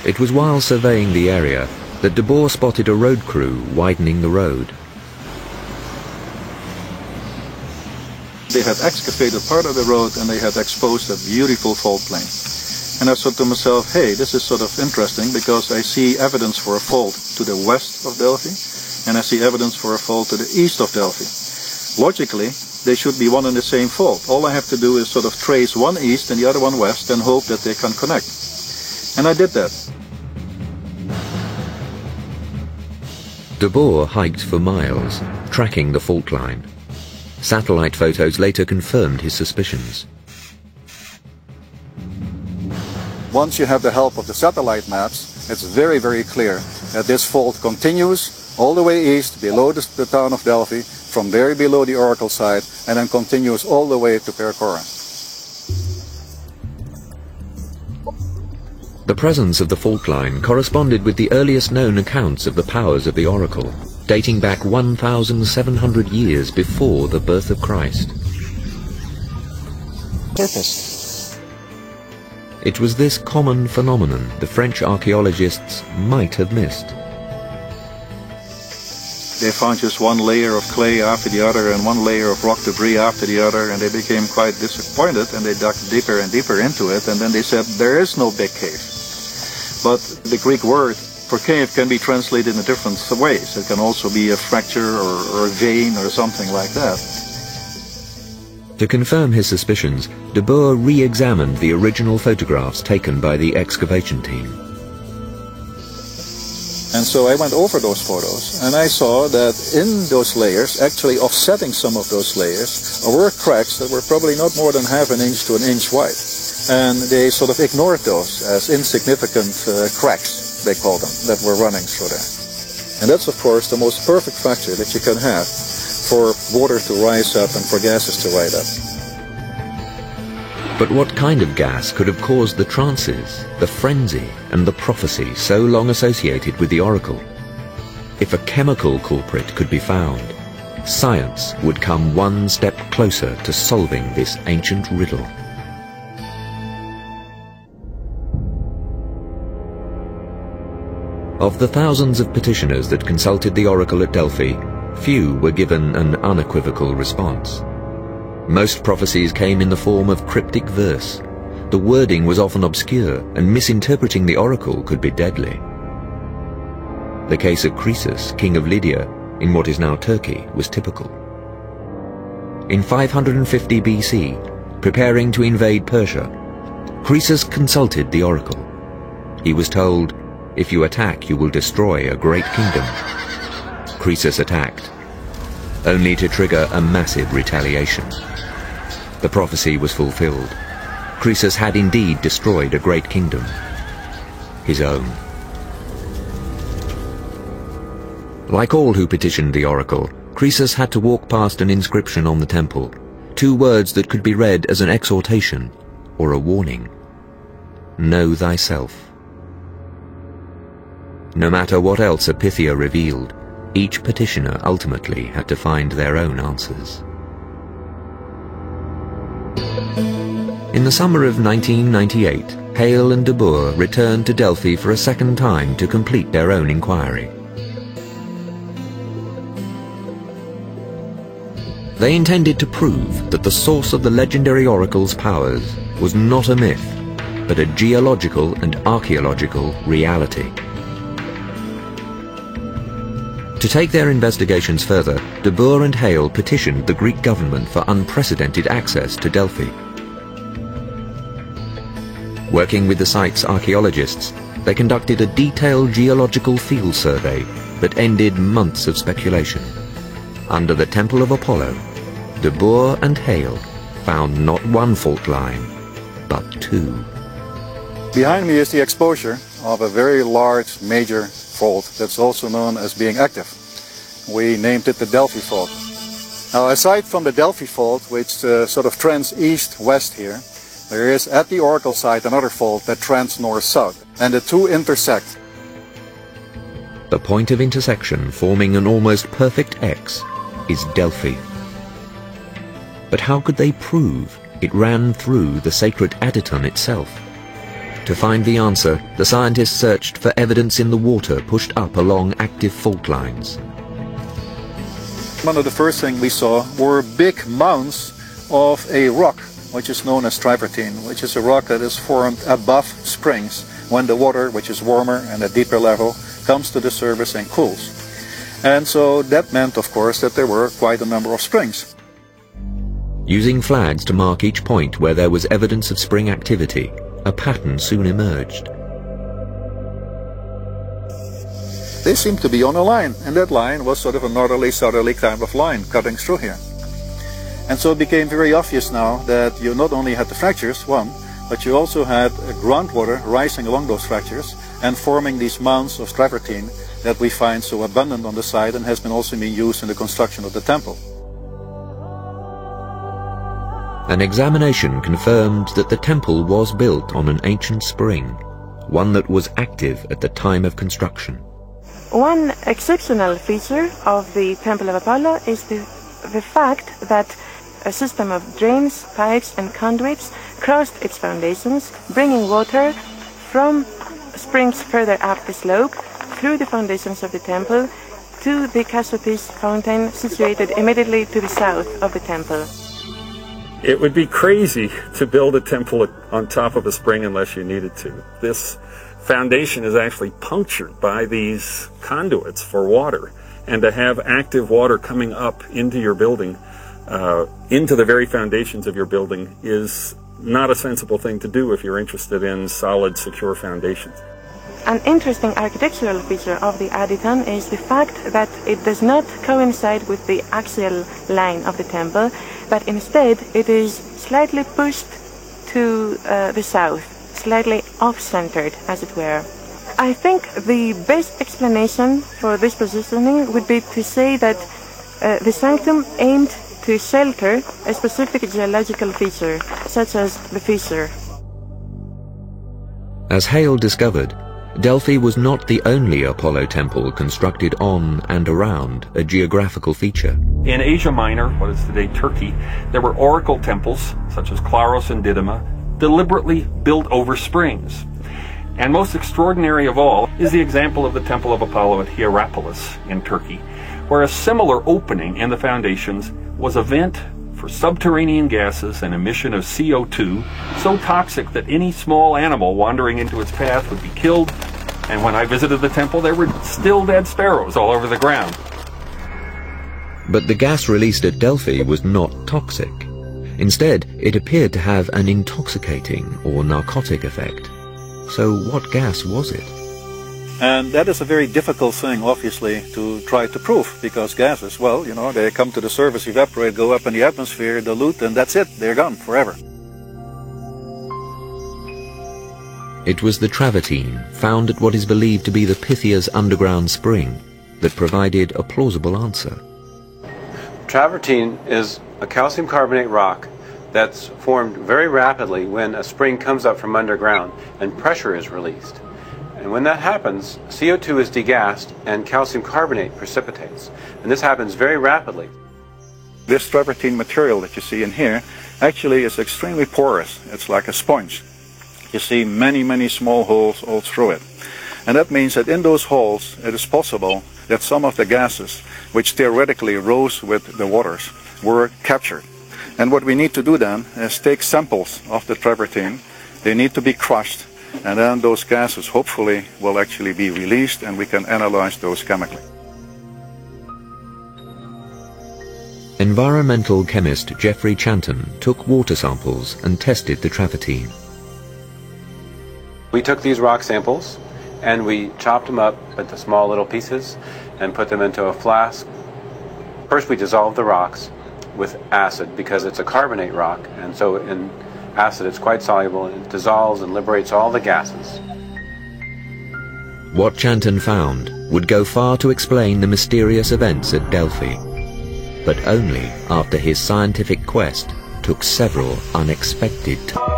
It was while surveying the area that de Boer spotted a road crew widening the road. They had excavated part of the road and they had exposed a beautiful fault plane. And I thought to myself, hey, this is sort of interesting because I see evidence for a fault to the west of Delphi and I see evidence for a fault to the east of Delphi. Logically, they should be one and the same fault. All I have to do is sort of trace one east and the other one west and hope that they can connect. And I did that. De Boer hiked for miles, tracking the fault line. Satellite photos later confirmed his suspicions. Once you have the help of the satellite maps, it's very, very clear that this fault continues all the way east, below the town of Delphi, from very below the oracle site, and then continues all the way to Percora. The presence of the fault line corresponded with the earliest known accounts of the powers of the oracle, dating back 1,700 years before the birth of Christ. Purpose. It was this common phenomenon the French archaeologists might have missed. They found just one layer of clay after the other and one layer of rock debris after the other, and they became quite disappointed and they dug deeper and deeper into it, and then they said there is no big cave. But the Greek word for cave can be translated in different ways. It can also be a fracture or a vein or something like that. To confirm his suspicions, de Boer re-examined the original photographs taken by the excavation team. And so I went over those photos and I saw that in those layers, actually offsetting some of those layers, were cracks that were probably not more than half an inch to an inch wide. And they sort of ignored those as insignificant cracks, they call them, that were running through there. And that's of course the most perfect fracture that you can have for water to rise up and for gases to rise up. But what kind of gas could have caused the trances, the frenzy, and the prophecy so long associated with the oracle? If a chemical culprit could be found, science would come one step closer to solving this ancient riddle. Of the thousands of petitioners that consulted the oracle at Delphi, few were given an unequivocal response. Most prophecies came in the form of cryptic verse. The wording was often obscure, and misinterpreting the oracle could be deadly. The case of Croesus, king of Lydia, in what is now Turkey, was typical. In 550 BC, preparing to invade Persia, Croesus consulted the oracle. He was told, "If you attack, you will destroy a great kingdom." Croesus attacked, only to trigger a massive retaliation. The prophecy was fulfilled. Croesus had indeed destroyed a great kingdom, his own. Like all who petitioned the oracle, Croesus had to walk past an inscription on the temple, two words that could be read as an exhortation or a warning. Know thyself. No matter what else a Pythia revealed, each petitioner ultimately had to find their own answers. In the summer of 1998, Hale and de Boer returned to Delphi for a second time to complete their own inquiry. They intended to prove that the source of the legendary oracle's powers was not a myth, but a geological and archaeological reality. To take their investigations further, de Boer and Hale petitioned the Greek government for unprecedented access to Delphi. Working with the site's archaeologists, they conducted a detailed geological field survey that ended months of speculation. Under the Temple of Apollo, de Boer and Hale found not one fault line, but two. Behind me is the exposure of a very large major fault that's also known as being active. We named it the Delphi fault. Now, aside from the Delphi fault, which sort of trends east-west here, there is at the oracle site another fault that trends north-south, and the two intersect. The point of intersection forming an almost perfect X is Delphi. But how could they prove it ran through the sacred Adyton itself? To find the answer, the scientists searched for evidence in the water pushed up along active fault lines. One of the first things we saw were big mounds of a rock, which is known as travertine, which is a rock that is formed above springs when the water, which is warmer and at deeper level, comes to the surface and cools. And so that meant, of course, that there were quite a number of springs. Using flags to mark each point where there was evidence of spring activity, a pattern soon emerged. They seemed to be on a line, and that line was sort of a northerly-southerly kind of line cutting through here. And so it became very obvious now that you not only had the fractures, one, but you also had groundwater rising along those fractures and forming these mounds of travertine that we find so abundant on the site and has been also being used in the construction of the temple. An examination confirmed that the temple was built on an ancient spring, one that was active at the time of construction. One exceptional feature of the Temple of Apollo is the fact that a system of drains, pipes and conduits crossed its foundations, bringing water from springs further up the slope through the foundations of the temple to the Cassiopeis fountain situated immediately to the south of the temple. It would be crazy to build a temple on top of a spring unless you needed to. This foundation is actually punctured by these conduits for water, and to have active water coming up into your building, into the very foundations of your building, is not a sensible thing to do if you're interested in solid, secure foundations. An interesting architectural feature of the Aditon is the fact that it does not coincide with the axial line of the temple, but instead it is slightly pushed to the south, slightly off-centered, as it were. I think the best explanation for this positioning would be to say that the sanctum aimed to shelter a specific geological feature, such as the fissure. As Hale discovered, Delphi was not the only Apollo temple constructed on and around a geographical feature. In Asia Minor, what is today Turkey, there were oracle temples, such as Claros and Didyma, deliberately built over springs. And most extraordinary of all is the example of the Temple of Apollo at Hierapolis in Turkey, where a similar opening in the foundations was a vent for subterranean gases and emission of CO2 so toxic that any small animal wandering into its path would be killed. And when I visited the temple, there were still dead sparrows all over the ground. But the gas released at Delphi was not toxic. Instead, it appeared to have an intoxicating or narcotic effect. So what gas was it? And that is a very difficult thing, obviously, to try to prove, because gases, well, you know, they come to the surface, evaporate, go up in the atmosphere, dilute, and that's it. They're gone forever. It was the travertine, found at what is believed to be the Pythia's underground spring, that provided a plausible answer. Travertine is a calcium carbonate rock that's formed very rapidly when a spring comes up from underground and pressure is released. And when that happens, CO2 is degassed and calcium carbonate precipitates. And this happens very rapidly. This travertine material that you see in here actually is extremely porous. It's like a sponge. You see many, many small holes all through it. And that means that in those holes it is possible that some of the gases, which theoretically rose with the waters, were captured. And what we need to do then is take samples of the travertine. They need to be crushed, and then those gases hopefully will actually be released and we can analyze those chemically. Environmental chemist Geoffrey Chanton took water samples and tested the travertine. We took these rock samples and we chopped them up into small little pieces and put them into a flask. First we dissolved the rocks with acid because it's a carbonate rock, and so in acid it's quite soluble and it dissolves and liberates all the gases. What Chanton found would go far to explain the mysterious events at Delphi, but only after his scientific quest took several unexpected turns.